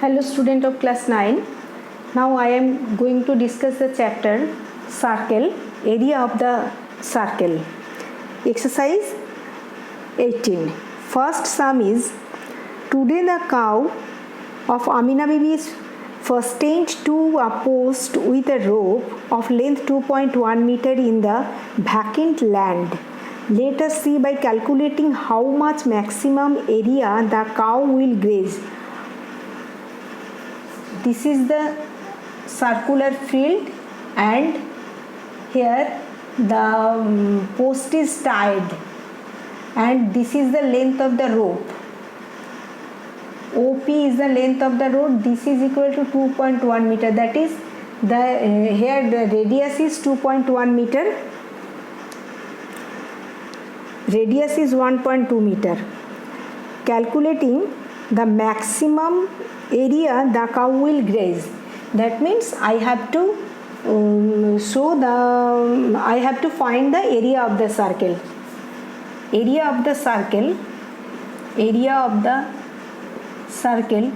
Hello student of class 9. Now I am going to discuss the chapter circle, area of the circle. Exercise 18. First sum is, today the cow of Amina Bibi is fastened to a post with a rope of length 2.1 meter in the vacant land. Let us see by calculating how much maximum area the cow will graze. This is the circular field and here the post is tied and this is the length of the rope. OP is the length of the rope. This is equal to 2.1 meter. That is here the radius is 2.1 meter. Radius is 1.2 meter. Calculating the maximum area the cow will graze. That means I have to find the area of the circle. Area of the circle.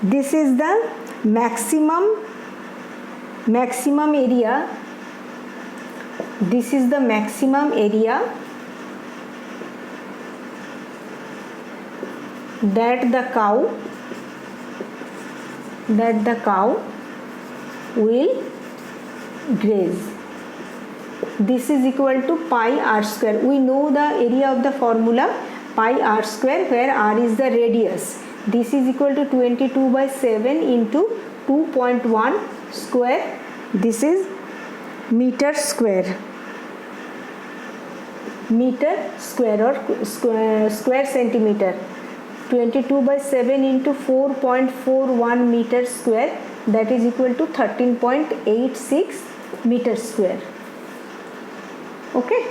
This is the maximum area. This is the maximum area that the cow will graze. This is equal to pi r square. We know the area of the formula pi r square, where r is the radius. This is equal to 22/7 into 2.1 square. This is meter square. Meter square or square centimeter. 22/7 into 4.41 meter square, that is equal to 13.86 meter square. Okay.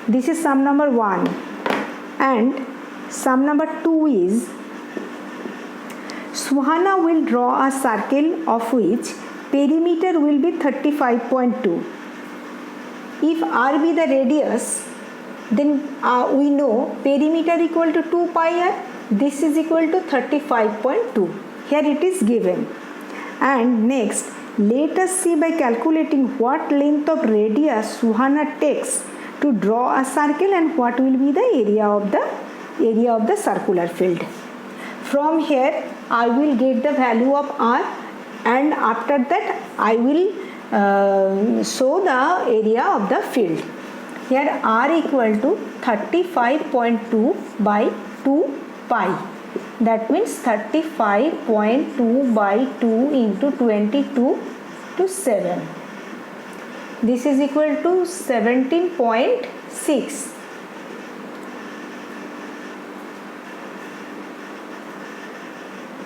This is sum number 1 and sum number 2 is, Suhana will draw a circle of which perimeter will be 35.2. If r be the radius, then we know perimeter equal to 2 pi r. This is equal to 35.2. Here it is given. And next, let us see by calculating what length of radius Suhana takes to draw a circle and what will be the area of the circular field. From here, I will get the value of r, and after that I will show the area of the field. Here r equal to 35.2 by 2 pi. That means 35.2 by 2 into 22 to 7. This is equal to 17.6.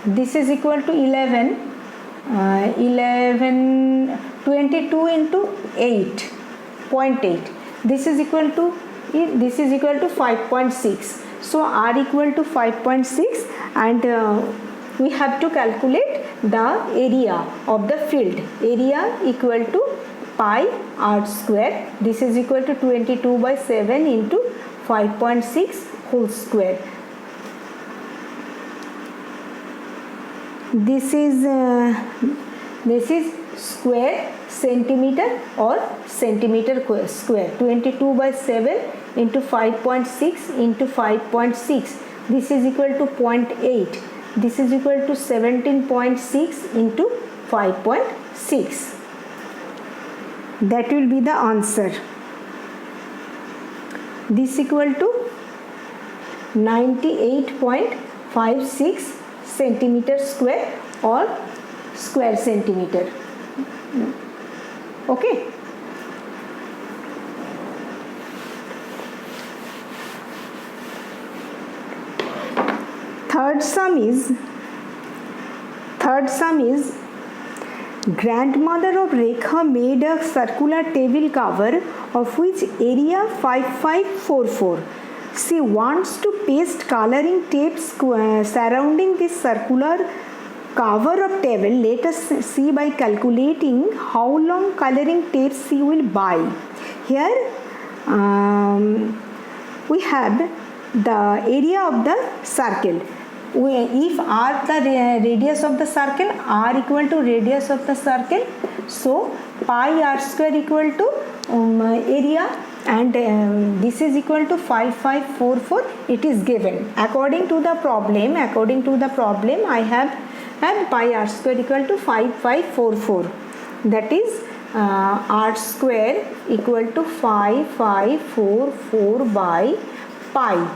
This is equal to 22 into 8.8. This is equal to 5.6. So r equal to 5.6, and we have to calculate the area of the field. Area equal to pi r square. This is equal to 22/7 into 5.6 whole square. This is square centimeter or centimeter square. 22/7 into 5.6 into 5.6. This is equal to 0.8. This is equal to 17.6 into 5.6. That will be the answer. This equal to 98.56 centimeter square or square centimeter. Okay. Third sum is grandmother of Rekha made a circular table cover of which area 5544. She wants to paste coloring tape surrounding this circular cover of table. Let us see by calculating how long coloring tapes she will buy. Here we have the area of the circle. If r the radius of the circle, r equal to radius of the circle, so pi r square equal to area, and this is equal to 5544. It is given according to the problem. I have pi r square equal to 5544, that is r square equal to 5544 by pi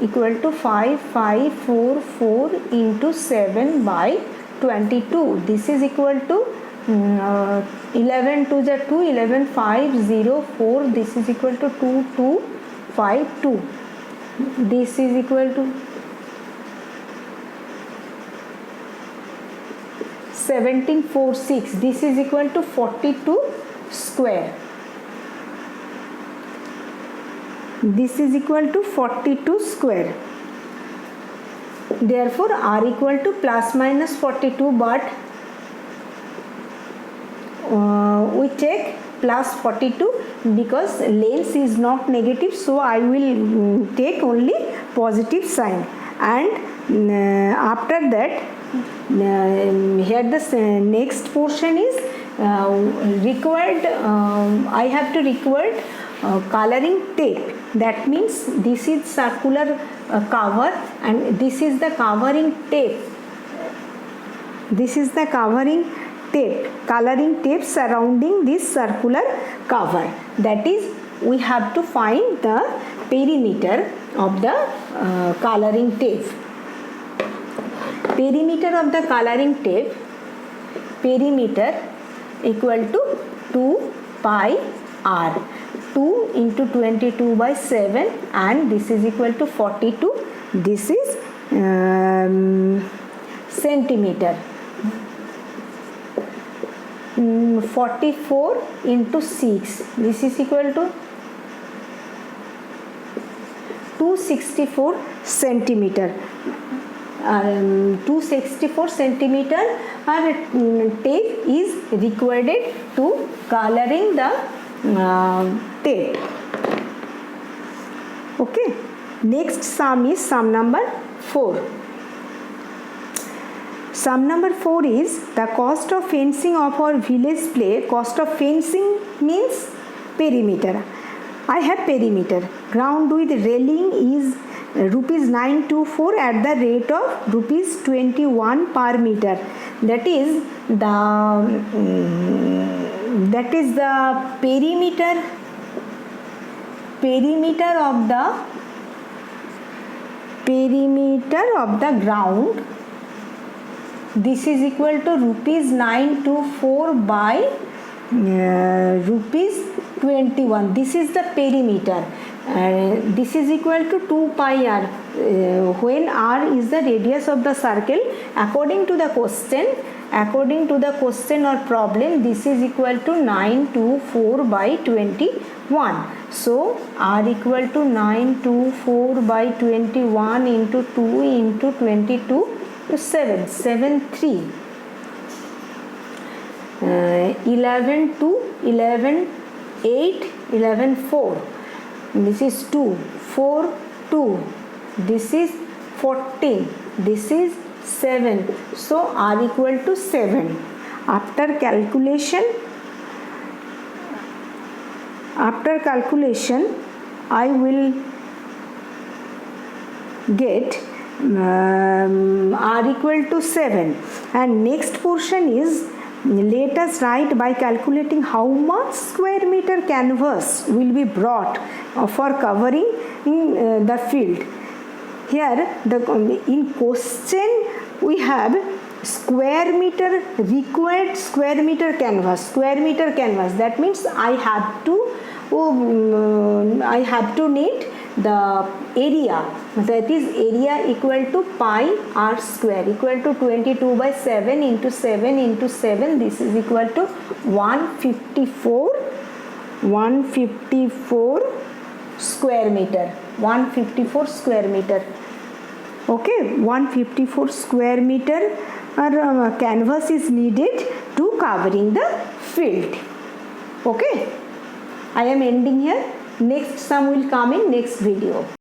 equal to 5544 into 7 by 22. This is equal to 11 to the 2, 11504. This is equal to 2252. This is equal to 1746. This is equal to 42 square. This is equal to 42 square. Therefore r equal to plus minus 42, but we take plus 42 because length is not negative, so I will take only positive sign. And after that, here the next portion is required. I have to required coloring tape. That means this is circular cover, and this is the covering tape. This is the covering tape, coloring tape surrounding this circular cover. That is, we have to find the perimeter of the coloring tape. Perimeter of the coloring tape, perimeter equal to 2 pi r. 2 into 22 by 7, and this is equal to 42. This is centimeter. 44 into 6, this is equal to 264 centimeter. 264 centimeter tape is required to coloring the tape. Okay, next sum is sum number 4. Sum number 4 is the cost of fencing of our village play. Cost of fencing means perimeter. I have perimeter. Ground with railing is rupees 924 at the rate of rupees 21 per meter. That is the perimeter of the ground. This is equal to rupees 924 by rupees 21. This is the perimeter. This is equal to 2 pi r. When r is the radius of the circle, according to the question or problem, this is equal to 924 by 21. So r equal to 924 by 21 into 2 into 22 to 7, 7 3. 11 2, 11 8, 11 4. This is 2, 4 2. This is 14. This is 7. So r equal to 7. After calculation, I will get r equal to 7. And next portion is, let us write by calculating how much square meter canvas will be brought for covering the field. Here in question we have square meter, required square meter canvas. That means I have to need the area, that is area equal to pi r square equal to 22 by 7 into 7 into 7. This is equal to 154 square meter. 154 square meter. Okay, 154 square meter canvas is needed to covering the field. Okay, I am ending here. Next sum will come in next video.